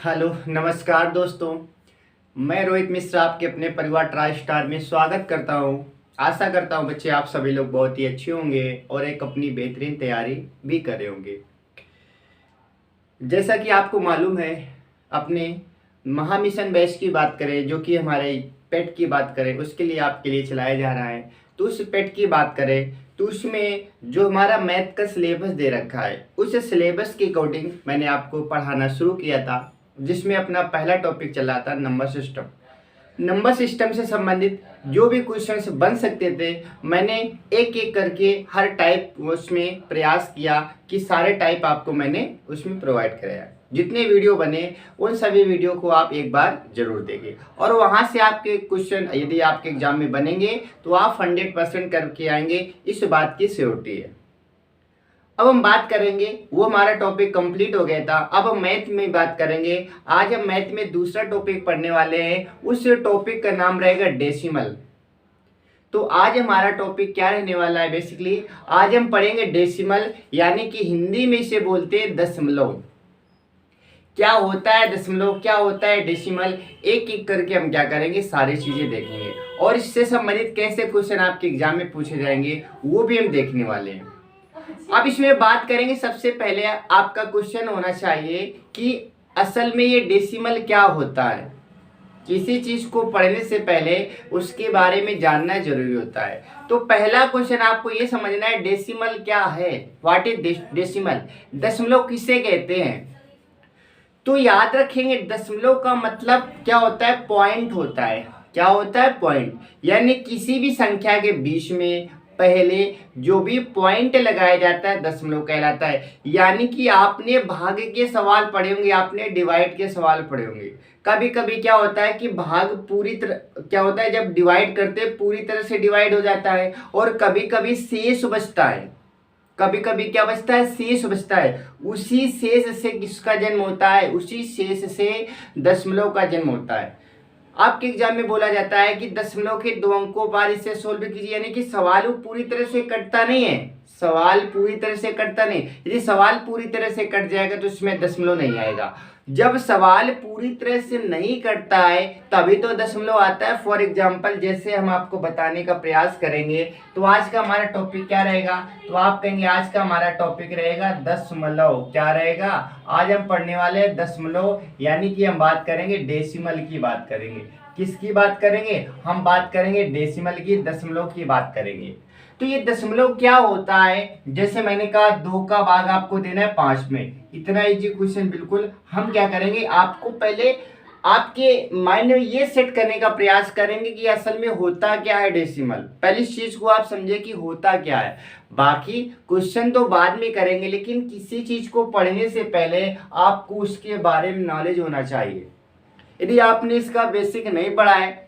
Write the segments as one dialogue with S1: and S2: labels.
S1: Hello नमस्कार दोस्तों। मैं रोहित मिश्रा आपके अपने परिवार ट्राई स्टार में स्वागत करता हूं। आशा करता हूं बच्चे आप सभी लोग बहुत ही अच्छे होंगे और एक अपनी बेहतरीन तैयारी भी कर रहे होंगे। जैसा कि आपको मालूम है, अपने महामिशन बैच की बात करें, जो कि हमारे पेट की बात करें, उसके लिए आपके लिए चलाया जा रहा है। तो उस पेट की बात करें तो उसमें जो हमारा मैथ का सिलेबस दे रखा है, उस सिलेबस के अकॉर्डिंग मैंने आपको पढ़ाना शुरू किया था, जिसमें अपना पहला टॉपिक चला था नंबर सिस्टम। नंबर सिस्टम से संबंधित जो भी क्वेश्चंस बन सकते थे, मैंने एक एक करके हर टाइप उसमें प्रयास किया कि सारे टाइप आपको मैंने उसमें प्रोवाइड कराया। जितने वीडियो बने उन सभी वीडियो को आप एक बार जरूर देखें और वहां से आपके क्वेश्चन यदि आपके एग्जाम में बनेंगे तो आप 100% करके आएंगे, इस बात की श्योरिटी है। अब हम बात करेंगे, वो हमारा टॉपिक कंप्लीट हो गया था। अब हम मैथ में बात करेंगे। आज हम मैथ में दूसरा टॉपिक पढ़ने वाले हैं। उस टॉपिक का नाम रहेगा डेसिमल। तो आज हमारा टॉपिक क्या रहने वाला है, बेसिकली आज हम पढ़ेंगे डेसिमल, यानी कि हिंदी में इसे बोलते हैं दशमलव। क्या होता है दशमलव, क्या होता है डेसिमल, एक एक करके हम क्या करेंगे, सारी चीजें देखेंगे और इससे संबंधित कैसे क्वेश्चन आपके एग्जाम में पूछे जाएंगे वो भी हम देखने वाले हैं। अब इसमें बात करेंगे, सबसे पहले आपका क्वेश्चन होना चाहिए कि असल में ये डेसिमल क्या होता है। किसी चीज को पढ़ने से पहले उसके बारे में जानना जरूरी होता है। तो पहला क्वेश्चन आपको ये समझना है, डेसिमल क्या है, व्हाट इज डेसिमल, दशमलव किसे कहते हैं। तो याद रखेंगे, दशमलव का मतलब क्या होता है, पॉइंट होता है। क्या होता है, पॉइंट, यानी किसी भी संख्या के बीच में पहले जो भी पॉइंट लगाया जाता है दशमलव कहलाता है। यानी कि आपने भाग के सवाल पढ़े होंगे, आपने डिवाइड के सवाल पढ़े होंगे। कभी कभी क्या होता है कि भाग पूरी तरह, क्या होता है जब डिवाइड करते हैं पूरी तरह से डिवाइड हो जाता है और कभी कभी शेष बचता है। कभी कभी क्या बचता है, शेष बचता है। उसी शेष से किसका जन्म होता है, उसी शेष से दशमलव का जन्म होता है। आपके एग्जाम में बोला जाता है कि दशमलव के दो अंकों पर इसे सोल्व कीजिए, यानी कि सवाल पूरी तरह से कटता नहीं है। सवाल पूरी तरह से कटता नहीं, यदि सवाल पूरी तरह से कट जाएगा तो इसमें दशमलव नहीं आएगा। जब सवाल पूरी तरह से नहीं कटता है तभी तो दशमलव आता है। फॉर एग्जाम्पल जैसे हम आपको बताने का प्रयास करेंगे, तो आज का हमारा टॉपिक क्या रहेगा, तो आप कहेंगे आज का हमारा टॉपिक रहेगा दशमलव। क्या रहेगा, आज हम पढ़ने वाले हैं दशमलव, यानी कि हम बात करेंगे डेसिमल की बात करेंगे। किसकी बात करेंगे, हम बात करेंगे डेसिमल की, दशमलव की बात करेंगे। तो ये दशमलव क्या होता है, जैसे मैंने कहा 2 का भाग आपको देना है 5 में। इतना इजी क्वेश्चन, बिल्कुल हम क्या करेंगे, आपको पहले आपके माइंड में ये सेट करने का प्रयास करेंगे कि असल में होता क्या है डेसिमल। पहली इस चीज को आप समझे कि होता क्या है। बाकी क्वेश्चन तो बाद में करेंगे, लेकिन किसी चीज को पढ़ने से पहले आपको उसके बारे में नॉलेज होना चाहिए। यदि आपने इसका बेसिक नहीं पढ़ा है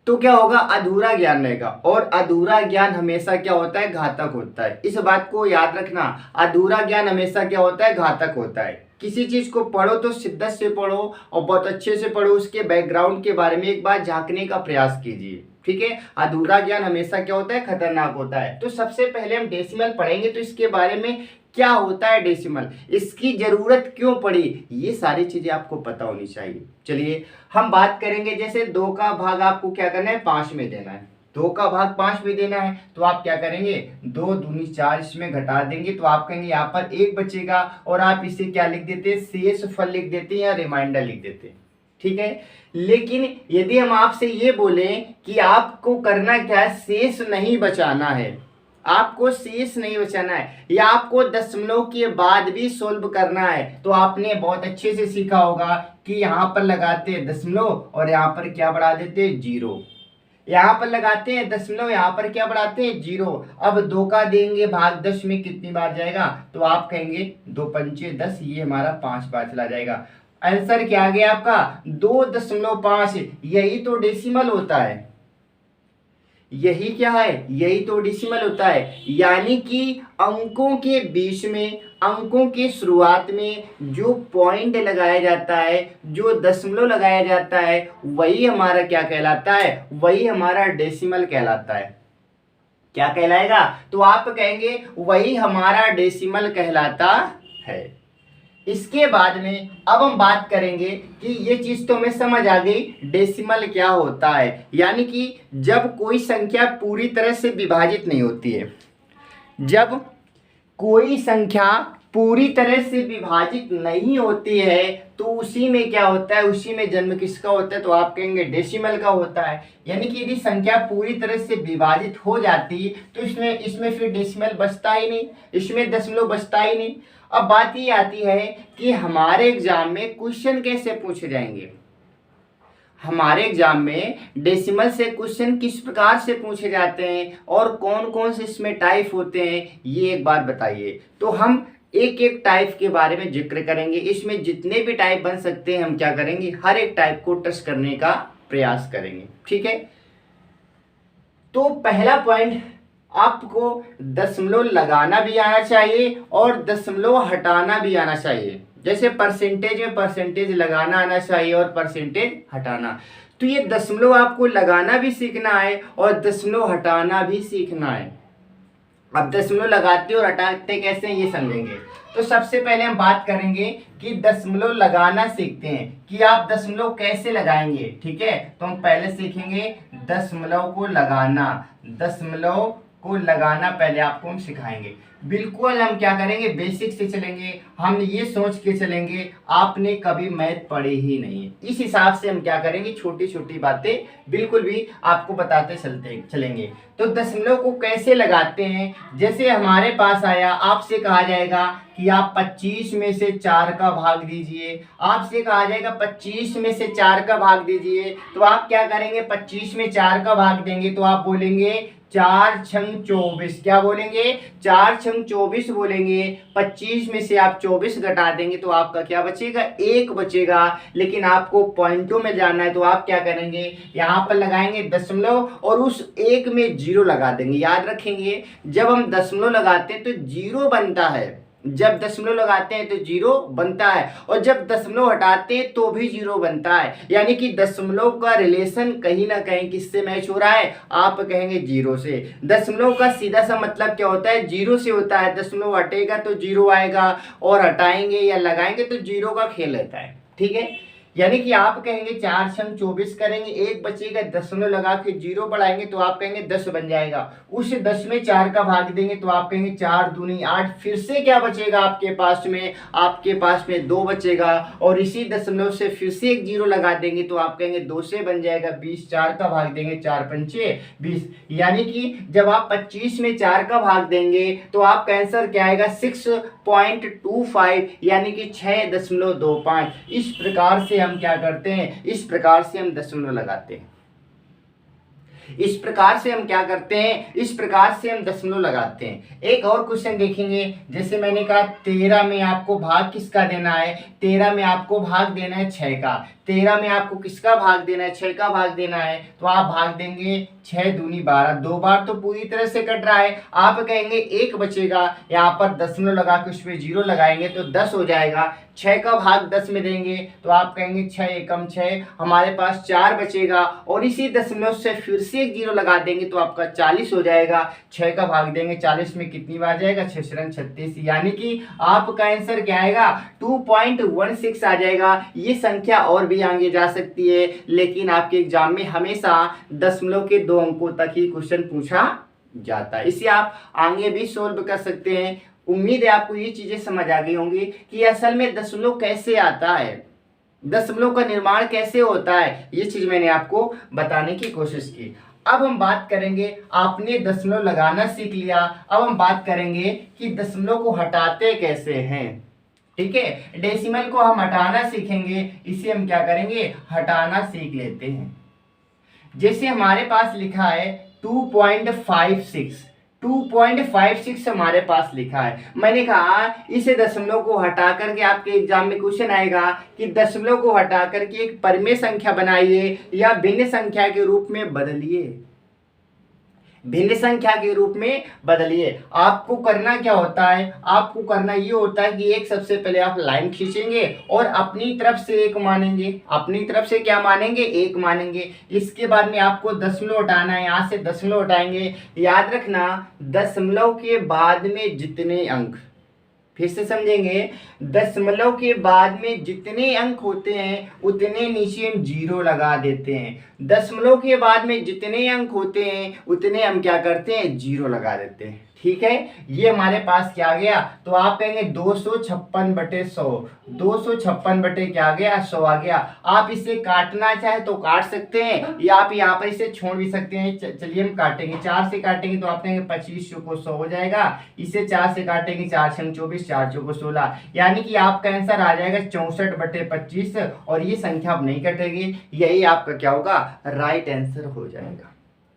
S1: तो क्या होगा, अधूरा ज्ञान रहेगा और अधूरा ज्ञान हमेशा क्या होता है, घातक होता है। इस बात को याद रखना, अधूरा ज्ञान हमेशा क्या होता है, घातक होता है। किसी चीज को पढ़ो तो शिद्दत से पढ़ो और बहुत अच्छे से पढ़ो, उसके बैकग्राउंड के बारे में एक बार झांकने का प्रयास कीजिए, ठीक है। अधूरा ज्ञान हमेशा क्या होता है, खतरनाक होता है। तो सबसे पहले हम डेसिमल पढ़ेंगे, तो इसके बारे में क्या होता है डेसिमल, इसकी जरूरत क्यों पड़ी, ये सारी चीजें आपको पता होनी चाहिए। चलिए हम बात करेंगे, जैसे 2 का भाग आपको क्या करना है, 5 में देना है। 2 का भाग 5 में देना है तो आप क्या करेंगे, 2 दूनी 4 इसमें घटा देंगे तो आप कहेंगे यहाँ पर 1 बचेगा और आप इसे क्या लिख देते हैं, शेष फल लिख देते हैं या रिमाइंडर लिख देते हैं, ठीक है। लेकिन यदि हम आपसे ये बोले कि आपको करना क्या है, शेष नहीं बचाना है, आपको शेष नहीं बचाना है या आपको दशमलव के बाद भी सोल्व करना है, तो आपने बहुत अच्छे से सीखा होगा कि यहाँ पर लगाते हैं दशमलव और यहाँ पर क्या बढ़ा देते हैं, 0। यहाँ पर लगाते हैं दशमलव, यहाँ पर क्या बढ़ाते हैं, 0। अब 2 का देंगे भाग 10 में कितनी बार जाएगा, तो आप कहेंगे 2 पंचे 10, ये हमारा 5 बार चला जाएगा। आंसर क्या आ गया आपका, 2.5। यही तो डेसिमल होता है, यही क्या है, यही तो डेसिमल होता है। यानी कि अंकों के बीच में, अंकों की शुरुआत में जो पॉइंट लगाया जाता है, जो दशमलव लगाया जाता है, वही हमारा क्या कहलाता है, वही हमारा डेसिमल कहलाता है। क्या कहलाएगा, तो आप कहेंगे वही हमारा डेसिमल कहलाता है। इसके बाद में अब हम बात करेंगे कि ये चीज़ तो हमें समझ आ गई डेसिमल क्या होता है, यानी कि जब कोई संख्या पूरी तरह से विभाजित नहीं होती है। जब कोई संख्या पूरी तरह से विभाजित नहीं होती है तो उसी में क्या होता है, उसी में जन्म किसका होता है, तो आप कहेंगे डेसिमल का होता है। यानी कि यदि संख्या पूरी तरह से विभाजित हो जाती तो इसमें फिर डेसिमल बचता ही नहीं, इसमें दशमलव बचता ही नहीं। अब बात ये आती है कि हमारे एग्जाम में क्वेश्चन कैसे पूछे जाएंगे, हमारे एग्जाम में डेसिमल से क्वेश्चन किस प्रकार से पूछे जाते हैं और कौन कौन से इसमें टाइप होते हैं, ये एक बार बताइए। तो हम एक एक टाइप के बारे में जिक्र करेंगे। इसमें जितने भी टाइप बन सकते हैं हम क्या करेंगे, हर एक टाइप को टच करने का प्रयास करेंगे, ठीक है। तो पहला पॉइंट, आपको दशमलव लगाना भी आना चाहिए और दशमलव हटाना भी आना चाहिए। जैसे परसेंटेज में परसेंटेज लगाना आना चाहिए और परसेंटेज हटाना। तो ये दशमलव आपको लगाना भी सीखना है और दशमलव हटाना भी सीखना है। अब दशमलव लगाते और हटाते कैसे हैं ये समझेंगे। तो सबसे पहले हम बात करेंगे कि दशमलव लगाना सीखते हैं कि आप दशमलव कैसे लगाएंगे, ठीक है। तो हम पहले सीखेंगे दशमलव को लगाना। दशमलव को लगाना पहले आपको हम सिखाएंगे। बिल्कुल हम क्या करेंगे, बेसिक से चलेंगे। हम ये सोच के चलेंगे आपने कभी मैथ पढ़े ही नहीं है, इस हिसाब से हम क्या करेंगे, छोटी छोटी बातें बिल्कुल भी आपको बताते चलेंगे। तो दशमलव को कैसे लगाते हैं, जैसे हमारे पास आया, आपसे कहा जाएगा कि आप 25 में से 4 का भाग दीजिए। आपसे कहा जाएगा 25 में से 4 का भाग दीजिए, तो आप क्या करेंगे, 25 में 4 का भाग देंगे तो आप बोलेंगे 4 छंग 24। क्या बोलेंगे, 4 छंग 24 बोलेंगे। 25 में से आप 24 घटा देंगे तो आपका क्या बचेगा, 1 बचेगा। लेकिन आपको पॉइंटों में जाना है तो आप क्या करेंगे, यहाँ पर लगाएंगे दशमलव और उस 1 में 0 लगा देंगे। याद रखेंगे जब हम दशमलव लगाते हैं तो 0 बनता है, जब दशमलव लगाते हैं तो 0 बनता है और जब दशमलव हटाते हैं तो भी 0 बनता है। यानी कि दशमलव का रिलेशन कहीं ना कहीं किससे मैच हो रहा है, आप कहेंगे 0 से। दशमलव का सीधा सा मतलब क्या होता है, 0 से होता है। दशमलव हटेगा तो 0 आएगा और हटाएंगे या लगाएंगे तो 0 का खेल रहता है, ठीक है। यानी कि आप कहेंगे 4 छंग 24 करेंगे, 1 बचेगा, दशमलव लगा के 0 बढ़ाएंगे तो आप कहेंगे 10 बन जाएगा। उस 10 में 4 का भाग देंगे तो आप कहेंगे 4 दूनी 8। फिर से क्या बचेगा आपके पास में, आपके पास में 2 बचेगा और इसी दशमलव से फिर से एक 0 लगा देंगे तो आप कहेंगे 2 से बन जाएगा 20। 4 का भाग देंगे, 4 पंचे 20। यानी कि जब आप 25 में 4 का भाग देंगे तो आपका आंसर क्या आएगा, 6.25 यानी कि 6.25। इस प्रकार से हम क्या करते हैं, इस प्रकार से हम दशमलव लगाते हैं। इस प्रकार से हम क्या करते हैं, इस प्रकार से हम दशमलव लगाते हैं। एक और क्वेश्चन देखेंगे, जैसे मैंने कहा 13 में आपको भाग किसका देना है, 13 में आपको भाग देना है 6 का। 13 में आपको किसका भाग देना है, 6 का भाग देना है। तो आप भाग देंगे 6 दूनी 12, 2 बार तो पूरी तरह से कट रहा है। आप कहेंगे 1 बचेगा, यहाँ पर दशमलव लगा के उस पर 0 लगाएंगे तो 10 हो जाएगा। 6 का भाग 10 में देंगे तो आप कहेंगे 6 एकम 6, हमारे पास 4 बचेगा और इसी दशमलव से फिर से एक 0 लगा देंगे तो आपका 40 हो जाएगा। 6 का भाग देंगे 40 में कितनी बार जाएगा, 6 सरंग 36। यानी कि आपका आंसर क्या आएगा, 2.16 आ जाएगा। ये संख्या और भी आगे जा सकती है लेकिन आपके एग्जाम में हमेशा दशमलव के 2 अंकों तक ही क्वेश्चन पूछा जाता है। इसे आप आगे भी सोल्व कर सकते हैं। उम्मीद है आपको ये चीजें समझ आ गई होंगी कि असल में दशमलव कैसे आता है, दशमलव का निर्माण कैसे होता है। ये चीज मैंने आपको बताने की कोशिश की। अब हम बात करेंगे, आपने दशमलव लगाना सीख लिया, अब हम बात करेंगे कि दशमलव को हटाते कैसे हैं, ठीक है। डेसिमल को हम हटाना सीखेंगे, इसे हम क्या करेंगे, हटाना सीख लेते हैं। जैसे हमारे पास लिखा है 2.56, 2.56 हमारे पास लिखा है। मैंने कहा इसे दशमलव को हटा करके आपके एग्जाम में क्वेश्चन आएगा कि दशमलव को हटा करके एक परिमेय संख्या बनाइए या भिन्न संख्या के रूप में बदलिए, भिन्न संख्या के रूप में बदलिए। आपको करना क्या होता है, आपको करना ये होता है कि एक सबसे पहले आप लाइन खींचेंगे और अपनी तरफ से 1 मानेंगे, अपनी तरफ से क्या मानेंगे, 1 मानेंगे। इसके बाद में आपको दशमलव हटाना है, यहाँ से दशमलव हटाएंगे। याद रखना दशमलव के बाद में जितने अंक, फिर से समझेंगे, दशमलव के बाद में जितने अंक होते हैं उतने नीचे हम जीरो लगा देते हैं। दशमलव के बाद में जितने अंक होते हैं उतने हम क्या करते हैं, जीरो लगा देते हैं। ठीक है, ये हमारे पास क्या आ गया, तो आप कहेंगे 256/100, 256 बटे क्या आ गया, 100 आ गया। आप इसे काटना चाहे तो काट सकते हैं या आप यहाँ पर इसे छोड़ भी सकते हैं। चलिए हम काटेंगे, 4 से काटेंगे तो आप कहेंगे 25 को 100 हो जाएगा। इसे 4 से काटेंगे, 4 छंग 24, 4 चौको 16, यानी कि आपका आंसर आ जाएगा 64/25 और ये संख्या अब नहीं कटेगी। यही आपका क्या होगा, राइट आंसर हो जाएगा।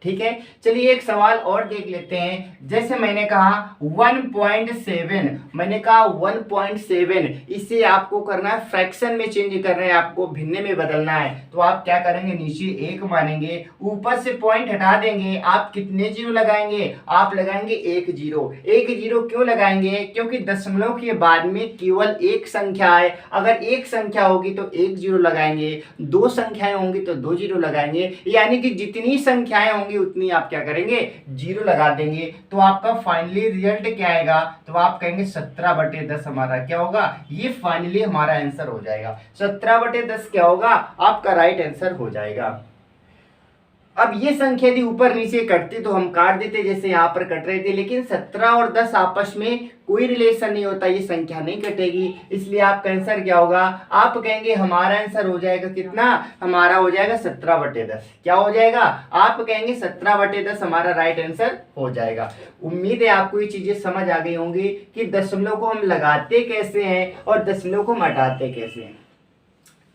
S1: ठीक है, चलिए एक सवाल और देख लेते हैं। जैसे मैंने कहा 1.7, मैंने कहा 1.7, इसे आपको करना है फ्रैक्शन में चेंज करना है, आपको भिन्ने में बदलना है। तो आप क्या करेंगे, नीचे 1 मानेंगे, ऊपर से पॉइंट हटा देंगे। आप कितने जीरो लगाएंगे, आप लगाएंगे 1 जीरो। 1 जीरो क्यों लगाएंगे, क्योंकि दशमलव के बाद में केवल एक संख्या है। अगर एक संख्या होगी तो 1 जीरो लगाएंगे, 2 संख्याएं होंगी तो 2 जीरो लगाएंगे, यानी कि जितनी संख्याएं होंगी उतनी आप क्या करेंगे, जीरो लगा देंगे। तो आपका फाइनली रिजल्ट क्या आएगा, तो आप कहेंगे 17/10 हमारा क्या होगा, ये फाइनली हमारा आंसर हो जाएगा। 17/10 क्या होगा, आपका राइट आंसर हो जाएगा। अब ये संख्या यदि ऊपर नीचे कटती तो हम काट देते, जैसे यहाँ पर कट रहे थे, लेकिन 17 और 10 आपस में कोई रिलेशन नहीं होता, ये संख्या नहीं कटेगी। इसलिए आपका आंसर क्या होगा, आप कहेंगे हमारा आंसर हो जाएगा कितना, हमारा हो जाएगा 17/10। क्या हो जाएगा, आप कहेंगे 17/10 हमारा राइट आंसर हो जाएगा। उम्मीद है आपको ये चीजें समझ आ गई होंगी कि दशमलव को हम लगाते कैसे हैं और दशमलव को हटाते कैसे हैं।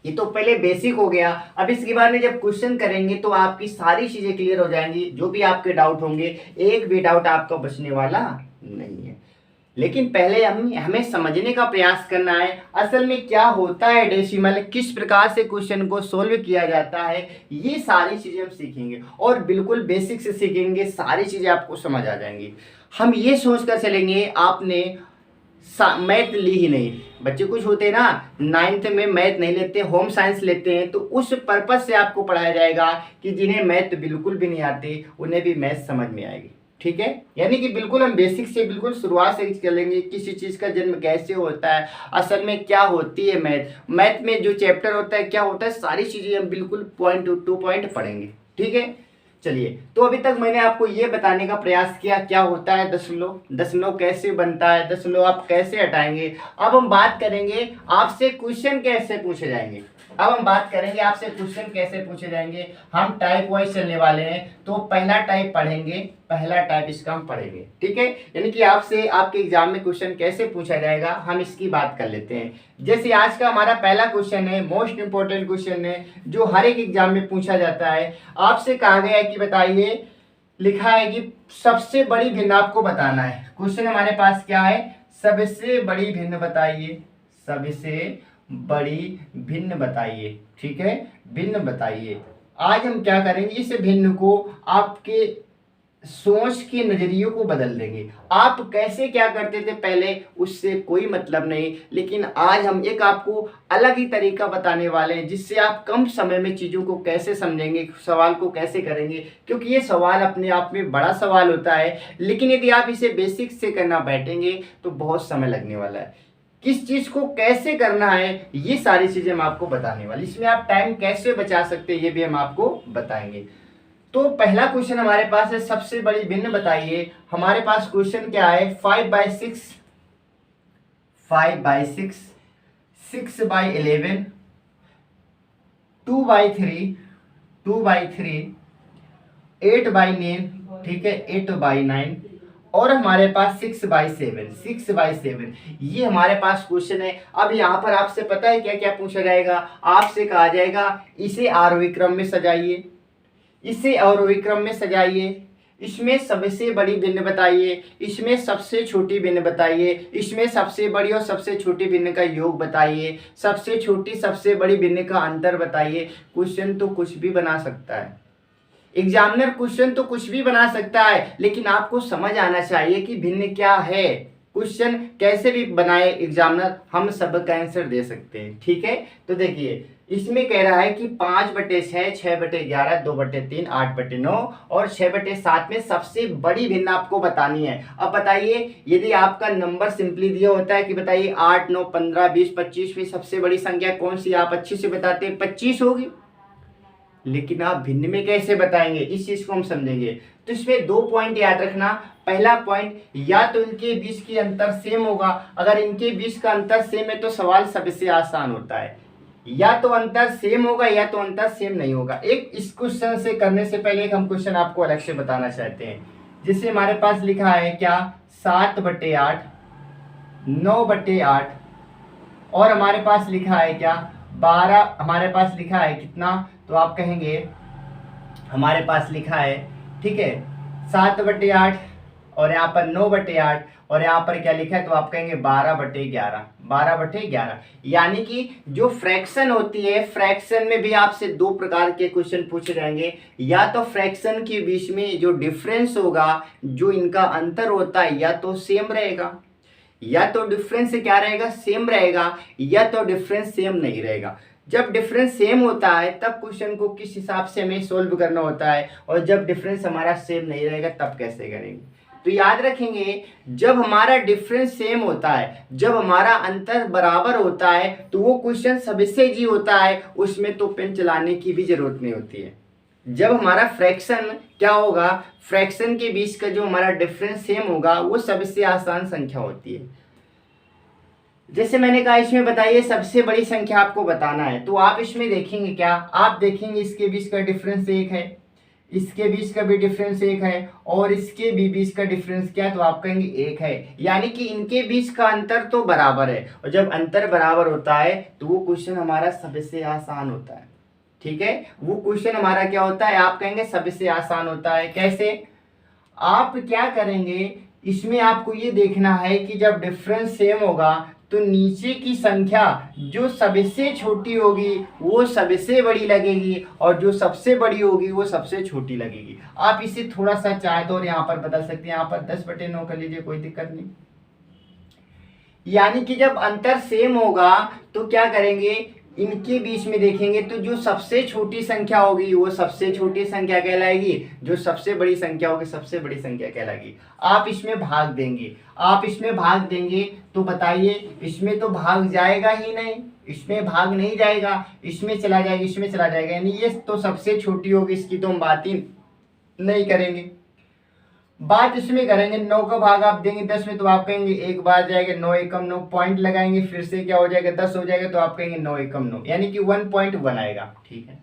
S1: ये तो पहले बेसिक हो गया। अब इसके बाद में जब क्वेश्चन करेंगे तो आपकी सारी चीजें क्लियर हो जाएंगी, जो भी आपके डाउट होंगे एक भी डाउट आपका बचने वाला नहीं है। लेकिन पहले हमें समझने का प्रयास करना है असल में क्या होता है डेसिमल, किस प्रकार से क्वेश्चन को सोल्व किया जाता है, ये सारी चीजें हम सीखेंगे और बिल्कुल बेसिक से सीखेंगे, सारी चीजें आपको समझ आ जाएंगी। हम ये सोच कर चलेंगे, आपने मैथ ली ही नहीं, बच्चे कुछ होते हैं ना 9th में मैथ नहीं लेते, होम साइंस लेते हैं, तो उस पर्पस से आपको पढ़ाया जाएगा कि जिन्हें मैथ बिल्कुल भी नहीं आते उन्हें भी मैथ समझ में आएगी। ठीक है, यानी कि बिल्कुल हम बेसिक से बिल्कुल शुरुआत से चलेंगे, किसी चीज़ का जन्म कैसे होता है, असल में क्या होती है मैथ में जो चैप्टर होता है क्या होता है, सारी चीज़ें हम बिल्कुल पॉइंट टू पॉइंट पढ़ेंगे। ठीक है, चलिए तो अभी तक मैंने आपको ये बताने का प्रयास किया क्या होता है दशमलव, दशमलव कैसे बनता है, दशमलव आप कैसे हटाएंगे। अब हम बात करेंगे आपसे क्वेश्चन कैसे पूछे जाएंगे। अब हम बात करेंगे आपसे क्वेश्चन कैसे पूछे जाएंगे। हम टाइप वाइज चलने वाले हैं, तो पहला टाइप पढ़ेंगे, पहला टाइप इसका हम पढ़ेंगे। ठीक है, यानी कि आपसे आपके एग्जाम में क्वेश्चन कैसे पूछा जाएगा हम इसकी बात कर लेते हैं। जैसे आज का हमारा पहला क्वेश्चन है, मोस्ट इंपोर्टेंट क्वेश्चन है जो हर एक एग्जाम में पूछा जाता है। आपसे कहा गया है कि बताइए, लिखा है कि सबसे बड़ी भिन्न आपको बताना है। क्वेश्चन हमारे पास क्या है, सबसे बड़ी भिन्न बताइए, सबसे बड़ी भिन्न बताइए। ठीक है, भिन्न बताइए। आज हम क्या करेंगे, इस भिन्न को आपके सोच के नजरियों को बदल देंगे। आप कैसे क्या करते थे पहले उससे कोई मतलब नहीं, लेकिन आज हम एक आपको अलग ही तरीका बताने वाले हैं जिससे आप कम समय में चीज़ों को कैसे समझेंगे, सवाल को कैसे करेंगे। क्योंकि ये सवाल अपने आप में बड़ा सवाल होता है, लेकिन यदि आप इसे बेसिक से करना बैठेंगे तो बहुत समय लगने वाला है। किस चीज़ को कैसे करना है ये सारी चीज़ें हम आपको बताने वाले, इसमें आप टाइम कैसे बचा सकते हैं ये भी हम आपको बताएंगे। तो पहला क्वेश्चन हमारे पास है, सबसे बड़ी भिन्न बताइए। हमारे पास क्वेश्चन क्या है, 5/6, 5/6, 6/11, 2/3, 2/3, 8/9, ठीक है 8/9, और हमारे पास 6/7, 6/7, ये हमारे पास क्वेश्चन है। अब यहाँ पर आपसे पता है क्या क्या पूछा जाएगा, आपसे कहा जाएगा इसे आरोही क्रम में सजाइए, इसे आरोही क्रम में सजाइए, इसमें सबसे बड़ी भिन्न बताइए, इसमें सबसे छोटी भिन्न बताइए, इसमें सबसे बड़ी और सबसे छोटी भिन्न का योग बताइए, सबसे छोटी सबसे बड़ी भिन्न का अंतर बताइए। क्वेश्चन तो कुछ भी बना सकता है, एग्जामिनर क्वेश्चन तो कुछ भी बना सकता है, लेकिन आपको समझ आना चाहिए कि भिन्न क्या है। क्वेश्चन कैसे भी बनाए एग्जामिनर, हम सब का आंसर दे सकते हैं। ठीक है, तो देखिए इसमें कह रहा है कि 5/6, 6/11, 2/3, 8/9 और 6/7 में सबसे बड़ी भिन्न आपको बतानी है। अब बताइए, यदि आपका नंबर सिंपली दिया होता है कि बताइए 8, 9, 15, 20, 25 में सबसे बड़ी संख्या कौन सी, आप अच्छे से बताते हैं 25 होगी, लेकिन आप भिन्न में कैसे बताएंगे, इस चीज को हम समझेंगे। तो इसमें 2 पॉइंट याद रखना। पहला पॉइंट, या तो इनके बीच की अंतर सेम होगा, अगर इनके बीच का अंतर सेम है तो सवाल सबसे आसान होता है। या तो अंतर सेम होगा या तो अंतर सेम नहीं होगा। एक इस क्वेश्चन से करने से पहले एक हम क्वेश्चन आपको अलग से बताना चाहते हैं, जिससे हमारे पास लिखा है क्या 7/8, 9/8 और हमारे पास लिखा है क्या 12, हमारे पास लिखा है कितना, तो आप कहेंगे हमारे पास लिखा है, ठीक है 7/8 और यहाँ पर 9/8 और यहाँ पर क्या लिखा है, तो आप कहेंगे 12/11, 12/11। यानी कि जो फ्रैक्शन होती है, फ्रैक्शन में भी आपसे दो प्रकार के क्वेश्चन पूछे जाएंगे। या तो फ्रैक्शन के बीच में जो डिफरेंस होगा, जो इनका अंतर होता है, या तो सेम रहेगा, या तो डिफरेंस क्या रहेगा, सेम रहेगा, या तो डिफरेंस सेम नहीं रहेगा। जब डिफरेंस सेम होता है तब क्वेश्चन को किस हिसाब से हमें सोल्व करना होता है, और जब डिफरेंस हमारा सेम नहीं रहेगा तब कैसे करेंगे। तो याद रखेंगे, जब हमारा डिफरेंस सेम होता है, जब हमारा अंतर बराबर होता है, तो वो क्वेश्चन सबसे इजी होता है, उसमें तो पेन चलाने की भी जरूरत नहीं होती है। जब हमारा फ्रैक्शन क्या होगा, फ्रैक्शन के बीच का जो हमारा डिफरेंस सेम होगा, वो सबसे आसान संख्या होती है। जैसे मैंने कहा, इसमें बताइए सबसे बड़ी संख्या आपको बताना है, तो आप इसमें देखेंगे क्या, आप देखेंगे इसके बीच का डिफरेंस 1 है, इसके बीच का भी डिफरेंस 1 है, और इसके भी बीच का डिफरेंस क्या, तो आप कहेंगे 1 है। यानी कि इनके बीच का अंतर तो बराबर है, और जब अंतर बराबर होता है तो वो क्वेश्चन हमारा सबसे आसान होता है। ठीक है, वो क्वेश्चन हमारा क्या होता है, आप कहेंगे सबसे आसान होता है। कैसे, आप क्या करेंगे, इसमें आपको ये देखना है कि जब डिफरेंस सेम होगा तो नीचे की संख्या जो सबसे छोटी होगी वो सबसे बड़ी लगेगी, और जो सबसे बड़ी होगी वो सबसे छोटी लगेगी। आप इसे थोड़ा सा चाहे तो और यहाँ पर बदल सकते हैं, यहाँ पर 10/9 कर लीजिए, कोई दिक्कत नहीं। यानी कि जब अंतर सेम होगा तो क्या करेंगे, इनके बीच में देखेंगे तो जो सबसे छोटी संख्या होगी वो सबसे छोटी संख्या कहलाएगी, जो सबसे बड़ी संख्या होगी सबसे बड़ी संख्या कहलाएगी। आप इसमें भाग देंगे, आप इसमें भाग देंगे तो बताइए, इसमें तो भाग जाएगा ही नहीं, इसमें भाग नहीं जाएगा, इसमें चला जाएगा, इसमें चला जाएगा, यानी ये तो सबसे छोटी होगी, इसकी तो हम बात ही नहीं करेंगे। बात इसमें करेंगे 9 का भाग आप देंगे 10 में, तो आप कहेंगे 1 बार जाएगा, 9 एकम 9, पॉइंट लगाएंगे, फिर से क्या हो जाएगा 10 हो जाएगा, तो आप कहेंगे 9 एकम 9, यानी कि 1.1 आएगा। ठीक है,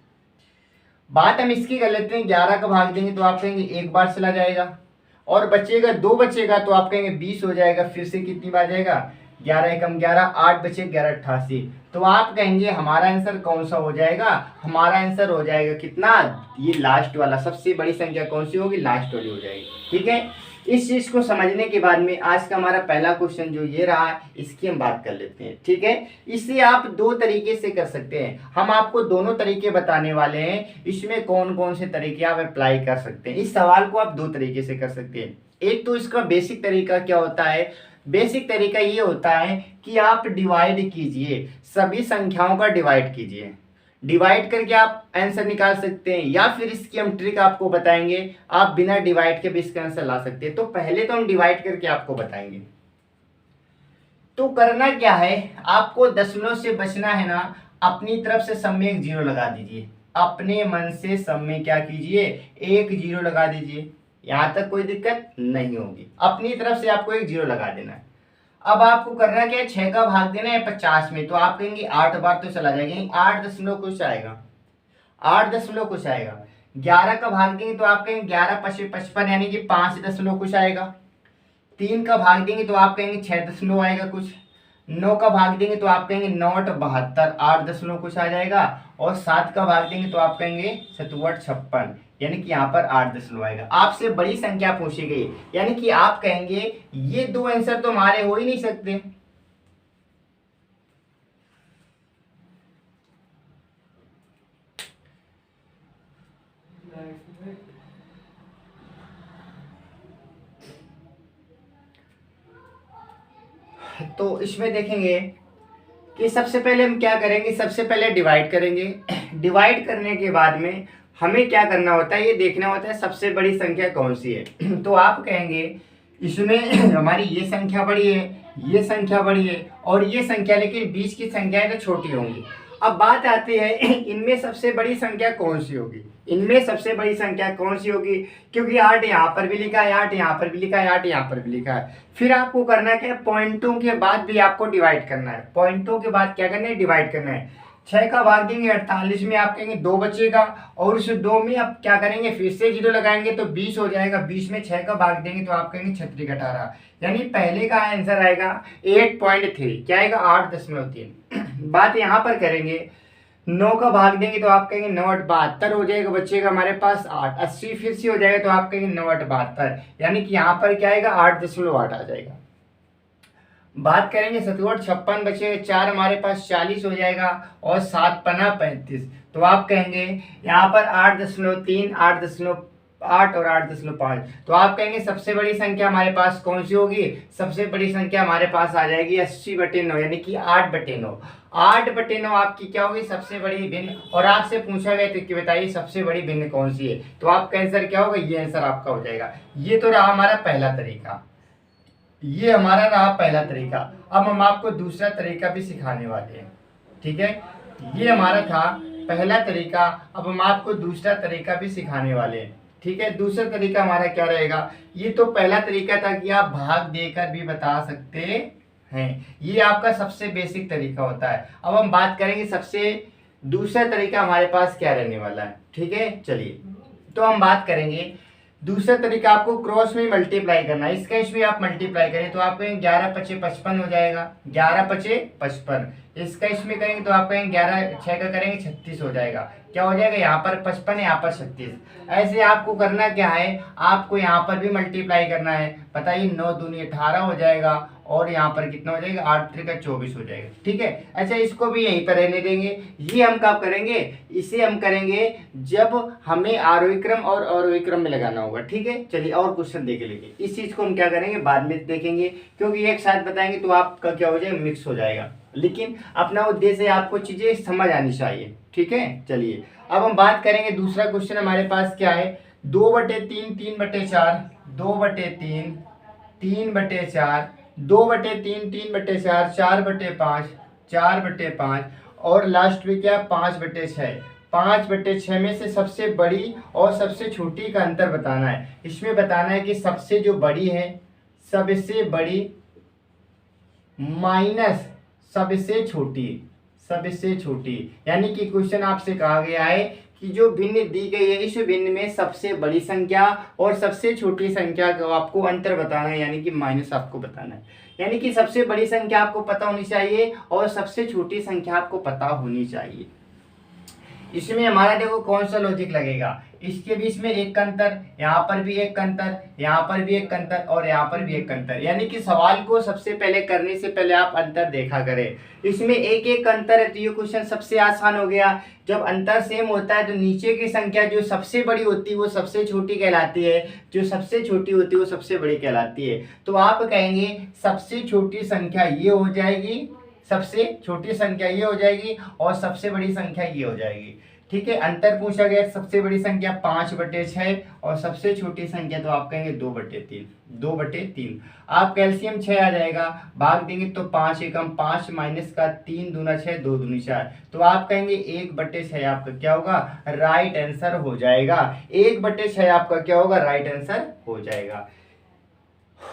S1: बात हम इसकी कर लेते हैं, 11 का भाग देंगे तो आप कहेंगे 1 बार चला जाएगा, और बचेगा 2 बचेगा, तो आप कहेंगे 20 हो जाएगा, फिर से कितनी बार जाएगा, 11 एकम 11, 8 बचे 11 88, तो आप कहेंगे हमारा आंसर कौन सा हो जाएगा, हमारा आंसर हो जाएगा कितना, ये लास्ट वाला, सबसे बड़ी संख्या कौन सी होगी, लास्ट वाली हो जाएगी। ठीक है, इस चीज को समझने के बाद में आज का हमारा पहला क्वेश्चन जो ये रहा, इसकी हम बात कर लेते हैं। ठीक है, इसे आप दो तरीके से कर सकते हैं, हम आपको दोनों तरीके बताने वाले हैं, इसमें कौन कौन से तरीके आप अप्लाई कर सकते हैं। इस सवाल को आप दो तरीके से कर सकते हैं। एक तो इसका बेसिक तरीका क्या होता है, बेसिक तरीका ये होता है कि आप डिवाइड कीजिए, सभी संख्याओं का डिवाइड कीजिए, डिवाइड करके आप आंसर निकाल सकते हैं, या फिर इसकी हम ट्रिक आपको बताएंगे, आप बिना डिवाइड के भी इसका आंसर ला सकते हैं। तो पहले तो हम डिवाइड करके आपको बताएंगे। तो करना क्या है, आपको दशमलव से बचना है ना, अपनी तरफ से सब में एक जीरो लगा दीजिए, अपने मन से सब में क्या कीजिए, एक जीरो लगा दीजिए, यहां तक कोई दिक्कत नहीं होगी, अपनी तरफ से आपको एक जीरो लगा देना है। अब आपको करना क्या है, 6 का भाग देना है 50 में, तो आप कहेंगे 8 बार तो चला जाएगा, 8 दशमलव कुछ आएगा, 8 दशमलव कुछ आएगा। 11 का भाग देंगे तो आप कहेंगे 11 पचे 55, यानी कि 5 दशमलव कुछ आएगा। 3 का भाग देंगे तो आप कहेंगे 6 दशमलव आएगा कुछ। 9 का भाग देंगे तो आप कहेंगे 9 8 72, 8 दशमलव कुछ आ जाएगा। और 7 का भाग देंगे तो आप कहेंगे 7 8 56, यानी कि यहाँ पर 8 दशमलव आएगा। आपसे बड़ी संख्या पूछी गई, यानी कि आप कहेंगे ये दो आंसर तो हमारे हो ही नहीं सकते। तो इसमें देखेंगे कि सबसे पहले हम क्या करेंगे, सबसे पहले डिवाइड करेंगे। डिवाइड करने के बाद में हमें क्या करना होता है, ये देखना होता है सबसे बड़ी संख्या कौन सी है। तो आप कहेंगे इसमें हमारी ये संख्या बड़ी है, ये संख्या बड़ी है और ये संख्या, लेकिन बीच की संख्याएं तो छोटी होंगी। अब बात आती है इनमें सबसे बड़ी संख्या कौन सी होगी, इनमें सबसे बड़ी संख्या कौन सी होगी, क्योंकि 8 यहाँ पर भी लिखा है, 8 यहाँ पर भी लिखा है, 8 यहाँ पर भी लिखा है। फिर आपको करना क्या है, पॉइंटों के बाद भी आपको डिवाइड करना है। पॉइंटों के बाद क्या करना है, डिवाइड करना है। 6 का भाग देंगे 48 में, आप कहेंगे 2 बचेगा और उस 2 में आप क्या करेंगे, फिर से 0 लगाएंगे तो 20 हो जाएगा। 20 में 6 का भाग देंगे तो आप कहेंगे 36 18, यानी पहले का आंसर आएगा 8.3, क्या आएगा 8.3। बात यहाँ पर करेंगे 9 का भाग देंगे तो आप कहेंगे 9 8 72 हो जाएगा, बचेगा हमारे पास 8। 80 फिर से हो जाएगा तो आप कहेंगे 9 8 72, यानी कि यहाँ पर क्या आएगा 8.8 आ जाएगा। बात करेंगे 7 56 बचेगा, 4 हमारे पास 40 हो जाएगा और 7 पना 35, तो आप कहेंगे यहाँ पर 8.3 8.8 और 8.5, तो आप कहेंगे सबसे बड़ी संख्या हमारे पास कौन सी होगी, सबसे बड़ी संख्या हमारे पास आ जाएगी 80/9, यानी कि 8/9। 8/9 आपकी क्या होगी, सबसे बड़ी भिन्न। और आपसे पूछा गया तो कि बताइए सबसे बड़ी भिन्न कौन सी है, तो आपका आंसर क्या होगा, ये आंसर आपका हो जाएगा। ये तो रहा हमारा पहला तरीका, ये हमारा रहा पहला तरीका। अब हम आपको दूसरा तरीका भी सिखाने वाले हैं, ठीक है। ये हमारा था पहला तरीका, अब हम आपको दूसरा तरीका भी सिखाने वाले हैं, ठीक है। दूसरा तरीका हमारा क्या रहेगा, ये तो पहला तरीका था कि आप भाग देकर भी बता सकते हैं, ये आपका सबसे बेसिक तरीका होता है। अब हम बात करेंगे सबसे दूसरा तरीका हमारे पास क्या रहने वाला है, ठीक है। चलिए तो हम बात करेंगे दूसरा तरीका, आपको क्रॉस में मल्टीप्लाई करना है। इसका इसमें आप मल्टीप्लाई करें तो आपको 11 5 55 हो जाएगा, 11 5 55। इसका इसमें करेंगे तो आपको 11 6 का करेंगे 36 हो जाएगा, क्या हो जाएगा, यहाँ पर 55 यहाँ पर 36। ऐसे आपको करना क्या है, आपको यहाँ पर भी मल्टीप्लाई करना है। बताइए 9 दूनी 18 हो जाएगा और यहाँ पर कितना हो जाएगा, 8 3 का 24 हो जाएगा, ठीक है। अच्छा इसको भी यहीं पर रहने देंगे। ये हम कब करेंगे, इसे हम करेंगे जब हमें आरोही क्रम और अवरोही क्रम में लगाना होगा, ठीक है। चलिए और क्वेश्चन देख लीजिए, इस चीज को हम क्या करेंगे बाद में देखेंगे, क्योंकि एक साथ बताएंगे तो आपका क्या हो जाएगा, मिक्स हो जाएगा। लेकिन अपना उद्देश्य है आपको चीजें समझ आनी चाहिए, ठीक है। चलिए अब हम बात करेंगे दूसरा क्वेश्चन हमारे पास क्या है, 2/3 3/4, 2/3 3/4, 2/3 3/4, 4/5 4/5 और लास्ट में क्या 5/6। 5/6 में से सबसे बड़ी और सबसे छोटी का अंतर बताना है। इसमें बताना है कि सबसे जो बड़ी है, सबसे बड़ी माइनस सबसे छोटी, सबसे छोटी, यानी कि क्वेश्चन आपसे कहा गया है कि जो भिन्न दी गई है इस भिन्न में सबसे बड़ी संख्या और सबसे छोटी संख्या को आपको अंतर बताना है, यानी कि माइनस आपको बताना है। यानी कि सबसे बड़ी संख्या आपको पता होनी चाहिए और सबसे छोटी संख्या आपको पता होनी चाहिए। इसमें हमारा देखो कौन सा लॉजिक लगेगा, इसके बीच में एक अंतर, यहाँ पर भी एक अंतर, यहाँ पर भी एक अंतर और यहाँ पर भी एक अंतर, यानी कि सवाल को सबसे पहले करने से पहले आप अंतर देखा करें। इसमें एक एक अंतर है तो ये क्वेश्चन सबसे आसान हो गया। जब अंतर सेम होता है तो नीचे की संख्या जो सबसे बड़ी होती है वो सबसे छोटी कहलाती है, जो सबसे छोटी होती है वो सबसे बड़ी कहलाती है। तो आप कहेंगे सबसे छोटी संख्या ये हो जाएगी, सबसे छोटी संख्या ये हो जाएगी और सबसे बड़ी संख्या ये हो जाएगी, ठीक है। अंतर पूछा गया, सबसे बड़ी संख्या 5/6 और सबसे छोटी संख्या तो आप कहेंगे 2/3, 2/3। आप कैल्शियम 6 आ जाएगा, भाग देंगे तो 5 एकम 5 माइनस का 3 दूना 6 2 दूनी 4, तो आप कहेंगे 1/6 आपका क्या होगा, राइट आंसर हो जाएगा। 1/6 आपका क्या होगा, राइट आंसर हो जाएगा।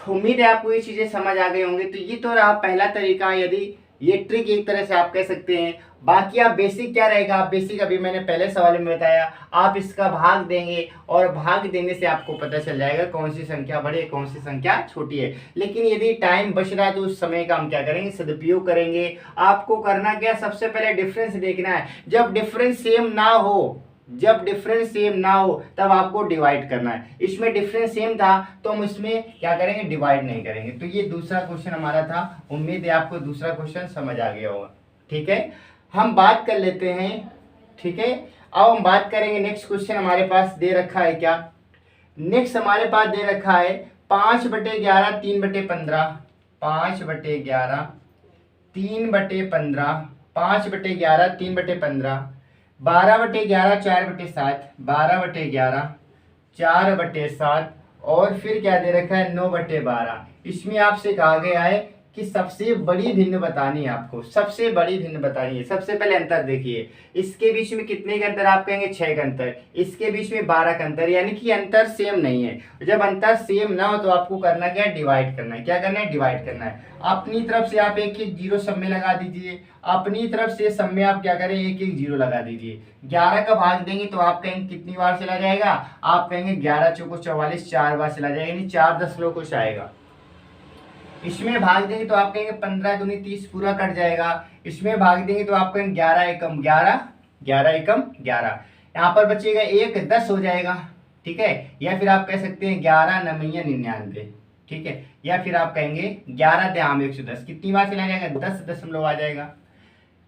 S1: उम्मीद है आपको ये चीजें समझ आ गई होंगी। तो ये तो रहा पहला तरीका, यदि ये ट्रिक एक तरह से आप कह सकते हैं। बाकी आप बेसिक क्या रहेगा, आप बेसिक अभी मैंने पहले सवाल में बताया, आप इसका भाग देंगे और भाग देने से आपको पता चल जाएगा कौन सी संख्या बड़ी है कौन सी संख्या छोटी है। लेकिन यदि टाइम बच रहा है तो उस समय का हम क्या करेंगे, सदुपयोग करेंगे। आपको करना क्या, सबसे पहले डिफरेंस देखना है। जब डिफरेंस सेम ना हो, जब डिफरेंस सेम ना हो तब आपको डिवाइड करना है। इसमें डिफरेंस सेम था तो हम इसमें क्या करेंगे, डिवाइड नहीं करेंगे। तो ये दूसरा क्वेश्चन हमारा था। उम्मीद है आपको दूसरा क्वेश्चन समझ आ गया होगा, ठीक है। हम बात कर लेते हैं, ठीक है। अब हम बात करेंगे नेक्स्ट क्वेश्चन हमारे पास दे रखा है क्या, नेक्स्ट हमारे पास दे रखा है 5/11 3/15, 5/11, 3/15, 5/11, 3/15, 12/11, 4/7, 12/11, 4/7 और फिर क्या दे रखा है 9/12। इसमें आपसे कहा गया है कि सबसे बड़ी भिन्न बतानी है आपको, सबसे बड़ी भिन्न बतानी है। सबसे पहले अंतर देखिए, इसके बीच में कितने का अंतर आप कहेंगे 6 का अंतर, इसके बीच में 12 का अंतर, यानी कि अंतर सेम नहीं है। जब अंतर सेम ना हो तो आपको करना क्या है, डिवाइड करना है। क्या करना है, डिवाइड करना है। अपनी तरफ से आप एक एक जीरो सब में लगा दीजिए, अपनी तरफ से सब में आप क्या करें, एक एक जीरो लगा दीजिए। 11 का भाग देंगे तो आप कहेंगे कितनी बार चला जाएगा, आप कहेंगे 11 चौको 44, 4 बार चला जाएगा, यानी 4 दशमलव कुछ आएगा। इसमें भाग देंगे तो आप कहेंगे 15 दूनी 30 पूरा कट जाएगा। इसमें भाग देंगे तो आप कहेंगे 11 एकम 11, 11 एकम 11, यहाँ पर बचेगा 1, 10 हो जाएगा। ठीक है, या फिर आप कह सकते हैं 11 9 99। ठीक है, या फिर आप कहेंगे 11 द्याम 110, कितनी बार चला जाएगा, 10 दशमलव आ जाएगा।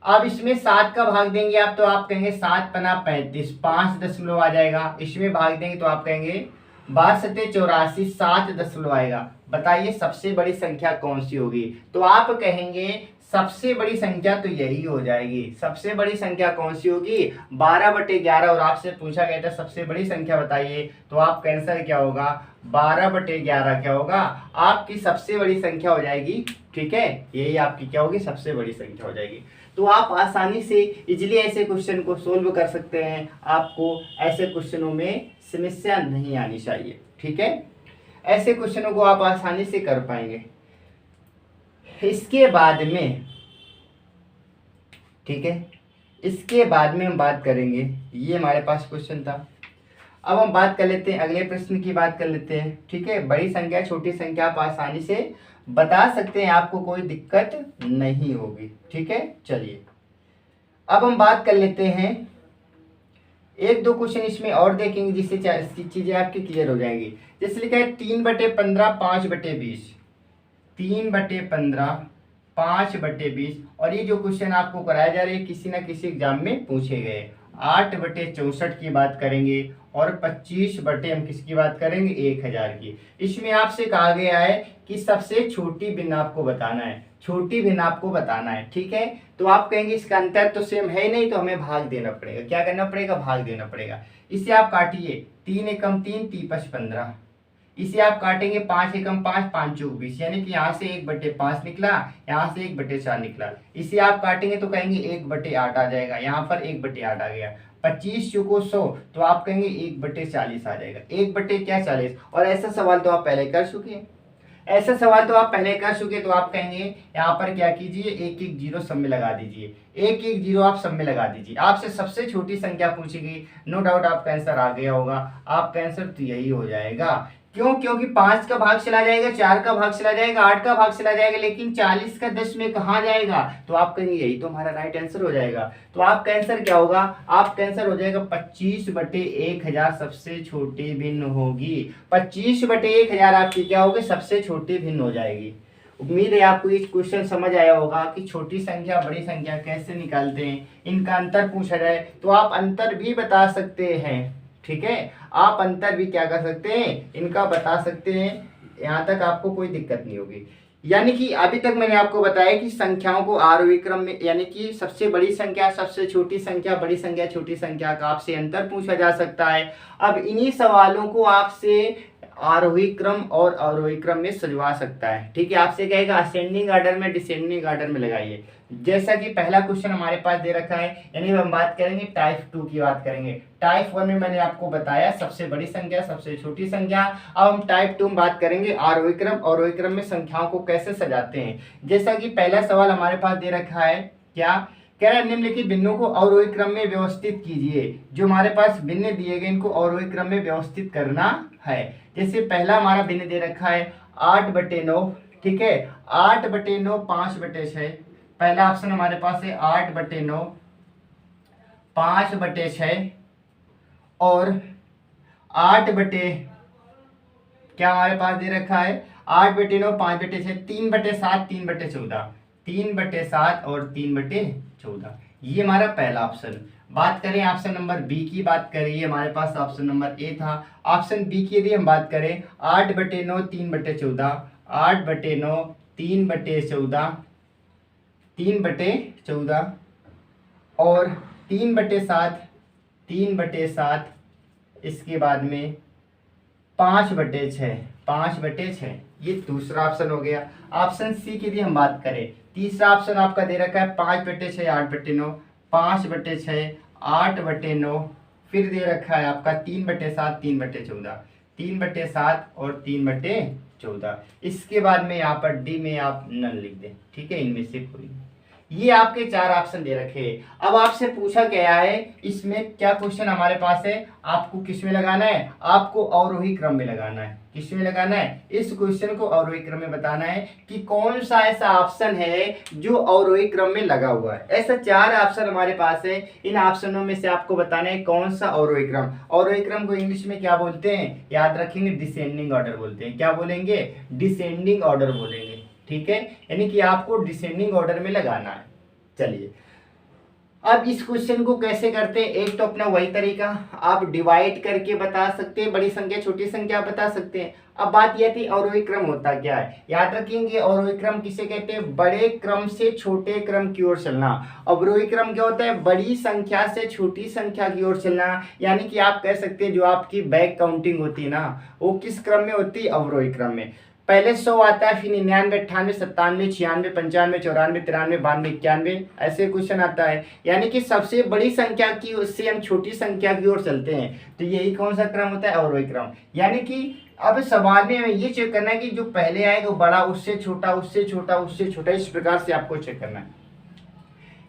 S1: अब इसमें 7 का भाग देंगे आप तो आप कहेंगे 7 पना 35, 5 दशमलव आ जाएगा। इसमें भाग देंगे तो आप कहेंगे 12 सत्ते 84, 7 दशमलव आएगा। बताइए सबसे बड़ी संख्या कौन सी होगी, तो आप कहेंगे सबसे बड़ी संख्या तो यही हो जाएगी। सबसे बड़ी संख्या कौन सी होगी, 12/11, और आपसे पूछा गया था सबसे बड़ी संख्या बताइए, तो आपका आंसर क्या होगा, 12/11 क्या होगा, आपकी सबसे बड़ी संख्या हो जाएगी। ठीक है, यही आपकी क्या होगी, सबसे बड़ी संख्या हो जाएगी। तो आप आसानी से इजीली ऐसे क्वेश्चन को सोल्व कर सकते हैं, आपको ऐसे क्वेश्चनों में समस्या नहीं आनी चाहिए। ठीक है, ऐसे क्वेश्चनों को आप आसानी से कर पाएंगे। इसके बाद में, ठीक है, इसके बाद में हम बात करेंगे, ये हमारे पास क्वेश्चन था। अब हम बात कर लेते हैं अगले प्रश्न की, बात कर लेते हैं। ठीक है, बड़ी संख्या छोटी संख्या आप आसानी से बता सकते हैं, आपको कोई दिक्कत नहीं होगी। ठीक है, चलिए अब हम बात कर लेते हैं, एक दो क्वेश्चन इसमें और देखेंगे जिससे चीजें आपकी क्लियर हो जाएंगी। जैसे लिखा है 3/15, 5/20, 3/15, 5/20, और ये जो क्वेश्चन आपको कराया जा रहा है किसी ना किसी एग्जाम में पूछे गए। 8/64 की बात करेंगे और 25 बटे हम किसकी बात करेंगे, 1000 की। इसमें आपसे कहा गया है कि सबसे छोटी भिन्न आपको बताना है, छोटी भिन्न आपको बताना है। ठीक है, तो आप कहेंगे इसका अंतर तो सेम है नहीं, तो हमें भाग देना पड़ेगा। क्या करना पड़ेगा, भाग देना पड़ेगा। इसे आप काटिए, 3 एकम 3, 3 15, इसे आप काटेंगे 5 एकम 5, 5 चौक 20, यानी कि यहाँ से 1/5 निकला, यहाँ से 1/4 निकला। इसे आप काटेंगे तो कहेंगे 1/8 आ जाएगा, यहाँ पर 1/8 आ गया। 25 चौको 100, तो आप कहेंगे 1/40 आ जाएगा। 1/40, और ऐसा सवाल तो आप पहले कर चुके हैं, ऐसा सवाल तो आप पहले कर चुके, तो आप कहेंगे यहाँ पर क्या कीजिए, एक एक जीरो सब में लगा दीजिए, एक एक जीरो आप सब में लगा दीजिए। आपसे सबसे छोटी संख्या पूछेगी, नो डाउट आपका आंसर आ गया होगा, आपका आंसर तो यही हो जाएगा। क्यों, क्योंकि 5 का भाग चला जाएगा, 4 का भाग चला जाएगा, 8 का भाग चला जाएगा, लेकिन 40 का 10 में कहाँ जाएगा, तो आप कहेंगे यही तो हमारा राइट आंसर हो जाएगा। तो आपका आंसर क्या होगा, आपका आंसर हो जाएगा 25/1000 सबसे छोटी भिन्न होगी। 25/1000 आपकी क्या होगी, सबसे छोटी भिन्न हो जाएगी। उम्मीद है आपको ये क्वेश्चन समझ आया होगा कि छोटी संख्या बड़ी संख्या कैसे निकालते हैं, इनका अंतर पूछा जाए तो आप अंतर भी बता सकते हैं। ठीक है, आप अंतर भी क्या कर सकते हैं, इनका बता सकते हैं, यहाँ तक आपको कोई दिक्कत नहीं होगी। यानी कि अभी तक मैंने आपको बताया कि संख्याओं को आरोही क्रम में, यानी कि सबसे बड़ी संख्या, सबसे छोटी संख्या, बड़ी संख्या, छोटी संख्या का आपसे अंतर पूछा जा सकता है। अब इन्हीं सवालों को आपसे आरोही क्रम और अवरोही क्रम में सजवा सकता है। ठीक है, आपसे कहेगा असेंडिंग ऑर्डर में, डिसेंडिंग ऑर्डर में लगाइए। जैसा कि पहला क्वेश्चन हमारे पास दे रखा है, यानी हम बात करेंगे टाइप 2 की बात करेंगे। टाइप 1 में मैंने आपको बताया सबसे बड़ी संख्या, सबसे छोटी संख्या। अब हम टाइप 2 में बात करेंगे आरोही क्रम, अवरोही क्रम में संख्याओं को कैसे सजाते हैं। जैसा कि पहला सवाल हमारे पास दे रखा है, क्या कह रहा है, निम्नलिखित भिन्नों को अवरोही क्रम में व्यवस्थित कीजिए। जो हमारे पास भिन्न दिए गए इनको अवरोही क्रम में व्यवस्थित करना है। जैसे पहला हमारा भिन्न दे रखा है 8/9, ठीक है, 8/9, 5/6। पहला ऑप्शन हमारे पास है 8/9, 5/6 और 8 क्या हमारे पास दे रखा है, 8/9, 5/6, 3/7, 3/14, 3/7 और 3/14। ये हमारा पहला ऑप्शन। बात करें ऑप्शन नंबर बी की, बात करिए, हमारे पास ऑप्शन नंबर ए था। ऑप्शन बी की यदि हम बात करें 8/9, 3/14, 8/9, 3/14, 3/14 और 3/7, 3/7, इसके बाद में 5/6, 5/6। ये दूसरा ऑप्शन हो गया। ऑप्शन सी की यदि हम बात करें, तीसरा ऑप्शन आपका दे रखा है 5/6, 8/9, 5/6, 8/9, फिर दे रखा है आपका 3/7, 3/14, 3/7 और 3/14। इसके बाद में यहाँ पर डी में आप नन लिख दें, ठीक है, इनमें से कोई। ये आपके 4 ऑप्शन दे रखे हैं। अब आपसे पूछा गया है, इसमें क्या क्वेश्चन हमारे पास है, आपको किस में लगाना है, आपको अवरोही क्रम में लगाना है। किस में लगाना है, इस क्वेश्चन को अवरोही क्रम में बताना है कि कौन सा ऐसा ऑप्शन है जो अवरोही क्रम में लगा हुआ है। ऐसा 4 ऑप्शन हमारे पास है, इन ऑप्शनों में से आपको बताना है कौन सा अवरोही क्रम। अवरोही क्रम को इंग्लिश में क्या बोलते हैं, याद रखेंगे, डिसेंडिंग ऑर्डर बोलते हैं। क्या बोलेंगे, डिसेंडिंग ऑर्डर बोलेंगे, ठीक है, यानी कि आपको डिसेंडिंग ऑर्डर में लगाना है। चलिए, अब इस क्वेश्चन को कैसे करते हैं, एक तो अपना वही तरीका, आप डिवाइड करके बता सकते हैं, बड़ी संख्या छोटी संख्या बता सकते हैं। अब बात यह थी अवरोही क्रम होता क्या है, याद रखेंगे, अवरोही क्रम किसे कहते हैं, बड़े क्रम से छोटे क्रम की ओर चलना। अवरोही क्रम क्या होता है, बड़ी संख्या से छोटी संख्या की ओर चलना, यानी कि आप कह सकते हैं जो आपकी बैक काउंटिंग होती है ना, वो किस क्रम में होती है, अवरोही क्रम में। पहले 100 आता है, फिर 99, 98, 97, 96, 95, 94, 93, 92, 91, ऐसे क्वेश्चन आता है। यानी कि सबसे बड़ी संख्या की उससे हम छोटी संख्या की ओर चलते हैं, तो यही कौन सा क्रम होता है, अवरोही क्रम। यानी कि अब सवाल में ये चेक करना है कि जो पहले आएगा वो बड़ा, उससे छोटा, उससे छोटा, उससे छोटा, इस प्रकार से आपको चेक करना है।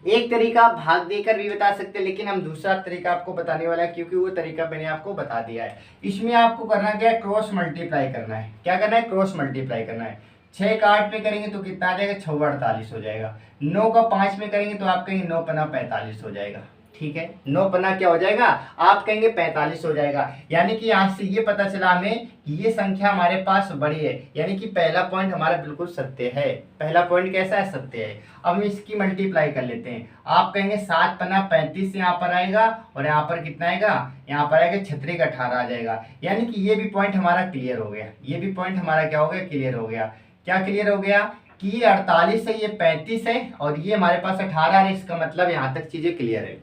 S1: एक तरीका भाग देकर भी बता सकते हैं, लेकिन हम दूसरा तरीका आपको बताने वाला है, क्योंकि वो तरीका मैंने आपको बता दिया है। इसमें आपको करना क्या है, क्रॉस मल्टीप्लाई करना है। क्या करना है, क्रॉस मल्टीप्लाई करना है। 6 का 8 में करेंगे तो कितना आ जाएगा, 6 48 हो जाएगा। 9 का 5 में करेंगे तो आप कहेंगे 9 पना 45 हो जाएगा, ठीक है, 9 पन्ना क्या हो जाएगा, आप कहेंगे 45 हो जाएगा। यानी कि यहाँ से ये पता चला हमें कि ये संख्या हमारे पास बड़ी है, यानी कि पहला पॉइंट हमारा बिल्कुल सत्य है। पहला पॉइंट कैसा है, सत्य है। अब हम इसकी मल्टीप्लाई कर लेते हैं। आप कहेंगे 7 पन्ना 35 यहाँ पर आएगा, और यहाँ पर कितना आएगा, यहाँ पर आएगा 36 का 18 आ जाएगा। यानी कि ये भी पॉइंट हमारा क्लियर हो गया, ये भी पॉइंट हमारा क्या हो गया, क्लियर हो गया। क्या क्लियर हो गया कि ये 48 है, ये 35 है, और ये हमारे पास 18 है। इसका मतलब यहाँ तक चीजें क्लियर है।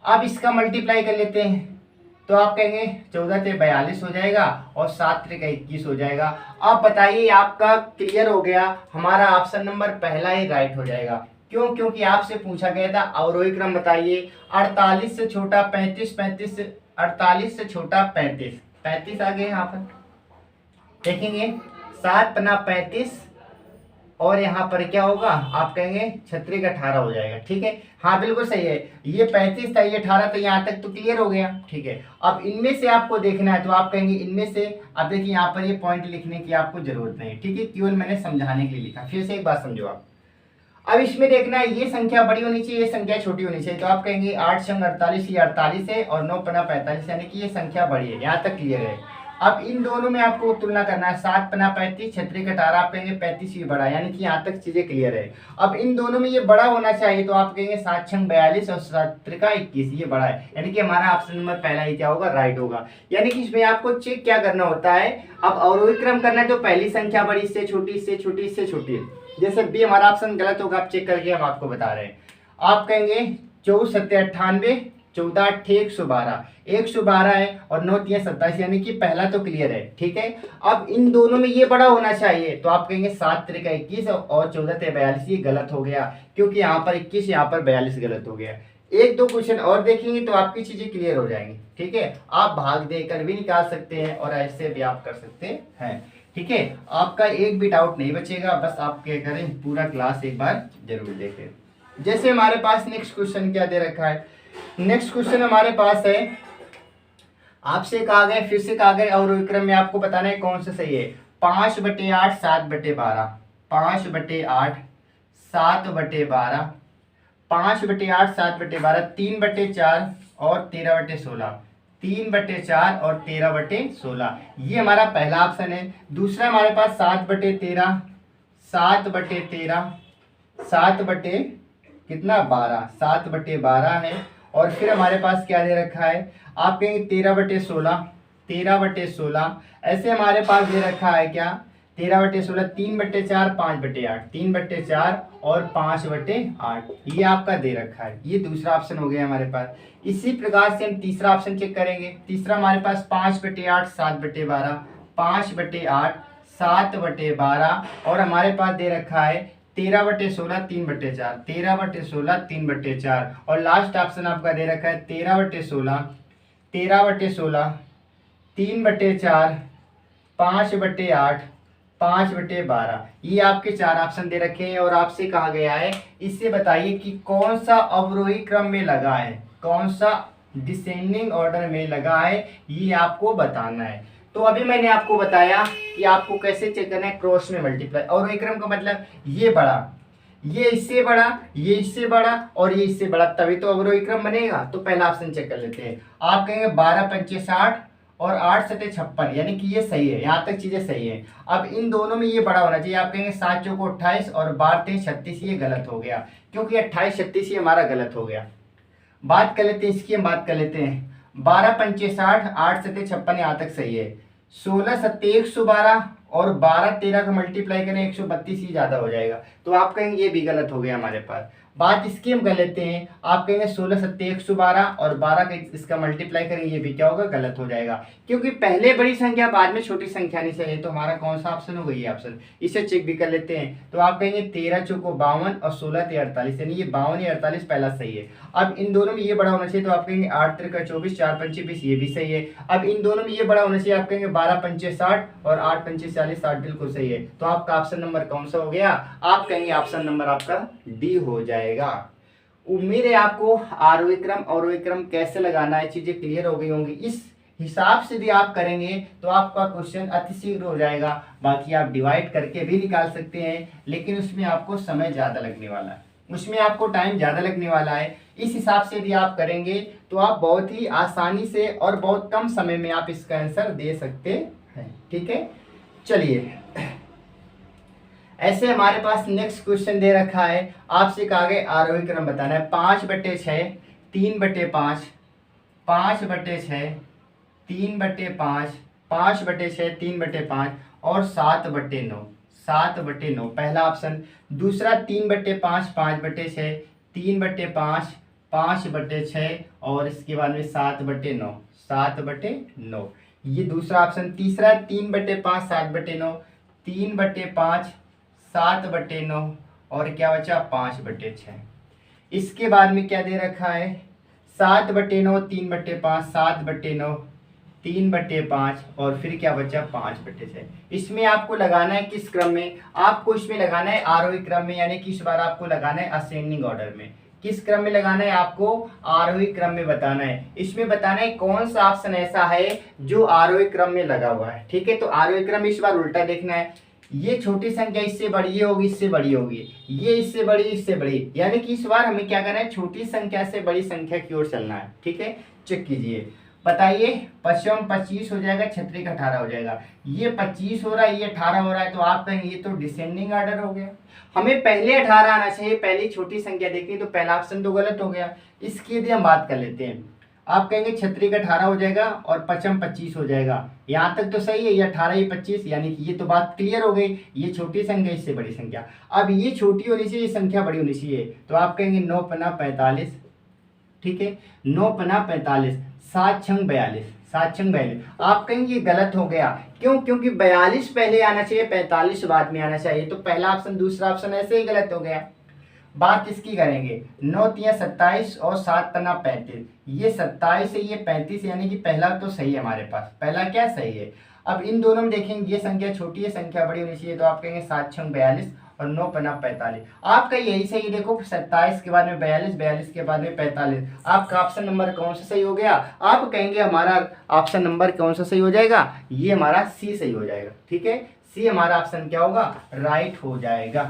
S1: अब इसका मल्टीप्लाई कर लेते हैं, तो आप कहेंगे 14 से 42 हो जाएगा, और 7 से 21 हो जाएगा। अब बताइए, आपका क्लियर हो गया, हमारा ऑप्शन नंबर पहला ही राइट हो जाएगा। क्यों, क्योंकि आपसे पूछा गया था अवरोही क्रम बताइए, 48 से छोटा 35, 35 से 48 से छोटा 35, 35 आ गए यहाँ पर, देखेंगे 7 पन्ना 35, और यहाँ पर क्या होगा, आप कहेंगे 36 का 18 हो जाएगा, ठीक है। हाँ बिल्कुल सही है, ये 35 था, ये 18 था, यहाँ तक तो क्लियर हो गया, ठीक है। अब इनमें से आपको देखना है, तो आप कहेंगे इनमें से, अब देखिए यहाँ पर ये पॉइंट लिखने की आपको जरूरत नहीं, ठीक है, केवल मैंने समझाने के लिए लिखा। फिर से एक बात समझो आप, अब इसमें देखना है ये संख्या बड़ी होनी चाहिए, ये संख्या छोटी होनी चाहिए। तो आप कहेंगे 8 संग 48, ये 48 है, और 9 पन्ना 45, यानी कि ये संख्या बड़ी है। यहाँ तक क्लियर है। अब इन दोनों में आपको तुलना करना है, 7 पन्ना 35, 36 का 18, आप कहेंगे 35 ही बड़ा, यानी कि यहाँ तक चीजें क्लियर है। अब इन दोनों में ये बड़ा होना चाहिए, तो आप कहेंगे 7 छंग 42 और 7 का 21, ये बड़ा है, यानी कि हमारा ऑप्शन नंबर पहला ही क्या होगा, राइट होगा। यानी कि इसमें आपको चेक क्या करना होता है, अब अवरोही क्रम करना है, तो पहली संख्या बड़ी, इससे छोटी, इससे छोटी, इससे छोटी। जैसे बी हमारा ऑप्शन गलत होगा, आप चेक करके हम आपको बता रहे हैं। आप कहेंगे 24 7 98, 14 8 112, 112 है, और 9 3 27, यानी कि पहला तो क्लियर है, ठीक है। अब इन दोनों में ये बड़ा होना चाहिए, तो आप कहेंगे 7 3 का 21 और 14 3 42, ये गलत हो गया, क्योंकि यहाँ पर 21, यहाँ पर 42 गलत हो गया। एक दो क्वेश्चन और देखेंगे तो आपकी चीजें क्लियर हो जाएंगी, ठीक है। आप भाग देकर भी निकाल सकते हैं, और ऐसे भी आप कर सकते हैं, ठीक है। आपका एक भी डाउट नहीं बचेगा, बस आप क्या करें, पूरा क्लास एक बार जरूर देखें। जैसे हमारे पास नेक्स्ट क्वेश्चन क्या दे रखा है, नेक्स्ट क्वेश्चन हमारे पास है, आपसे कहा गया, फिर से कहा गया अवरोही क्रम में आपको बताना है कौन सा सही है। 5/8 7/12, 5/8 7/12, 5/8 7/12, 3/4 और 13/16, 3/4 और 13/16, ये हमारा पहला ऑप्शन है। दूसरा हमारे पास 7/13, 7/13, 12, 7/12 है। और फिर हमारे पास क्या दे रखा है, आप कहेंगे 13/16, 13/16, ऐसे हमारे पास दे रखा है क्या, 13/16 3/4 5/8 3/4 और 5/8 ये आपका दे रखा है। ये दूसरा ऑप्शन हो गया हमारे पास। इसी प्रकार से हम तीसरा ऑप्शन चेक करेंगे। तीसरा हमारे पास 5/8 7/12 5/8 7/12 और हमारे पास दे रखा है 13/16 3/4 13/16 3/4 और लास्ट ऑप्शन आपका दे रखा है 13/16 3/4 5/8 5/12। ये आपके चार ऑप्शन दे रखे हैं और आपसे कहा गया है इससे बताइए कि कौन सा अवरोही क्रम में लगा है, कौन सा डिसेंडिंग ऑर्डर में लगा है, ये आपको बताना है। तो अभी मैंने आपको बताया कि आपको कैसे चेक करना है क्रॉस में मल्टीप्लाई। अवरोही क्रम का मतलब ये बड़ा, ये इससे बड़ा, ये इससे बड़ा और ये इससे बड़ा, तभी तो अवरोही क्रम बनेगा। तो पहला ऑप्शन चेक कर लेते हैं। आप कहेंगे 12 पंचे 60 और 8 सते 56, यानी कि ये सही है, यहाँ तक चीजें सही है। अब इन दोनों में ये बड़ा होना चाहिए। आप कहेंगे 7 चौको 28 और 12 तेईस 36, ये गलत हो गया क्योंकि 28 36 ये हमारा गलत हो गया। बात कर लेते हैं इसकी, हम बात कर लेते हैं 12 पंचे 60 8 सते 56, यहाँ तक सही है। 16 सत्ते 112 और 12 13 का मल्टीप्लाई करें 132, ही ज्यादा हो जाएगा। तो आप कहेंगे ये भी गलत हो गया हमारे पास। बात इसकी हम कर लेते हैं। आप कहेंगे 16 सत्ते 112 और 12 का इसका मल्टीप्लाई करेंगे, ये भी क्या होगा, गलत हो जाएगा क्योंकि पहले बड़ी संख्या बाद में छोटी संख्या नहीं सही है। तो हमारा कौन सा ऑप्शन होगा, ये ऑप्शन। इसे चेक भी कर लेते हैं। तो आप कहेंगे 13 चौको 52 और 16 ते 48, यानी ये 52 या 48 पहला सही है। अब इन दोनों में ये बड़ा होना चाहिए। तो आप कहेंगे 8 त्रिका 24 4 पंचे 20, ये भी सही है। अब इन दोनों में ये बड़ा होना चाहिए। आप कहेंगे 12 पंचे 60 और 8 पंचे 40 60, बिल्कुल सही है। तो आपका ऑप्शन नंबर कौन सा हो गया, आप कहेंगे ऑप्शन नंबर आपका डी हो जाएगा। उम्मीद है आपको आरोही क्रम अवरोही क्रम कैसे लगाना है चीजें क्लियर हो गई होंगी। इस हिसाब से भी आप करेंगे तो आपका क्वेश्चन अति शीघ्र हो जाएगा। बाकी आप डिवाइड करके भी निकाल सकते हैं, लेकिन उसमें आपको समय ज्यादा लगने वाला है, उसमें आपको टाइम ज्यादा लगने वाला है। इस हिसाब से यदि आप करेंगे तो आप बहुत ही आसानी से और बहुत कम समय में आप इसका आंसर दे सकते हैं। ठीक है, चलिए ऐसे हमारे पास नेक्स्ट क्वेश्चन दे रखा है। आपसे कहा गया आरोही क्रम बताना है। 5/6 3/5 5/6 3/5 5/6 3/5 और 7/9 7/9 पहला ऑप्शन। दूसरा 3/5 5/6 3/5 5/6 और इसके बाद में 7/9 7/9, ये दूसरा ऑप्शन। तीसरा 3/5 7/9 3/5 7/9 और क्या बचा 5/6। इसके बाद में क्या दे रखा है 7/9 3/5 7/9 3/5 और फिर क्या बचा 5/6। इसमें आपको लगाना है किस क्रम में, आपको इसमें लगाना है आरोही क्रम में, यानी कि इस बार आपको लगाना है असेंडिंग ऑर्डर में। किस क्रम में लगाना है, आपको आरोही क्रम में बताना है। इसमें बताना है कौन सा ऑप्शन ऐसा है जो आरोही क्रम में लगा हुआ है। ठीक है, तो आरोही क्रम इस बार उल्टा देखना है। ये छोटी संख्या इससे बड़ी, ये होगी इससे बड़ी होगी, ये इससे बड़ी इससे बड़ी, यानी कि इस बार हमें क्या करना है, छोटी संख्या से बड़ी संख्या की ओर चलना है। ठीक है, चेक कीजिए, बताइए 25 25 हो जाएगा, 36 18 हो जाएगा। ये 25 हो रहा है, ये 18 हो रहा है, तो आप कहेंगे ये तो डिसेंडिंग ऑर्डर हो गया। हमें पहले 18 आना चाहिए, पहली छोटी संख्या देखनी, तो पहला ऑप्शन तो गलत हो गया। इसकी यदि हम बात कर लेते हैं, आप कहेंगे 36 18 हो जाएगा और 55 25 हो जाएगा। यहाँ तक तो सही है, ये 18 ये 25, यानी कि ये तो बात क्लियर हो गई। ये छोटी संख्या इससे बड़ी संख्या, अब ये छोटी होनी चाहिए, ये संख्या बड़ी होनी चाहिए। तो आप कहेंगे 9 पन्ना 45, ठीक है 9 पन्ना 45 7 छंग 42 7 छंग 42। आप कहेंगे ये गलत हो गया, क्यों, क्योंकि 42 पहले आना चाहिए 45 बाद में आना चाहिए। तो पहला ऑप्शन दूसरा ऑप्शन ऐसे ही गलत हो गया। बात इसकी करेंगे 9 तिया 27 और 7 पन्ना 35, ये 27 है ये 35, यानी कि पहला तो सही है हमारे पास, पहला क्या सही है। अब इन दोनों में देखेंगे ये संख्या छोटी है, संख्या बड़ी होनी चाहिए। तो आप कहेंगे 7 छंग 42 और 9 पन्ना 45। आपका यही सही, देखो 27 के बाद में 42 42 के बाद में 45। आपका ऑप्शन नंबर कौन सा सही हो गया, आप कहेंगे हमारा ऑप्शन नंबर कौन सा सही हो जाएगा, ये हमारा सी सही हो जाएगा। ठीक है, सी हमारा ऑप्शन क्या होगा, राइट हो जाएगा।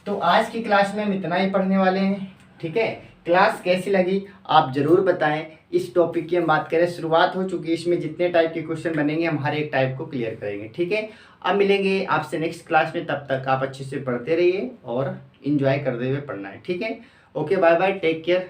S1: तो आज की क्लास में हम इतना ही पढ़ने वाले हैं। ठीक है, क्लास कैसी लगी आप जरूर बताएं। इस टॉपिक की हम बात करें, शुरुआत हो चुकी है, इसमें जितने टाइप के क्वेश्चन बनेंगे हम हर एक टाइप को क्लियर करेंगे। ठीक है, अब मिलेंगे आपसे नेक्स्ट क्लास में, तब तक आप अच्छे से पढ़ते रहिए और इंजॉय करते हुए पढ़ना है। ठीक है, okay, bye bye, take care.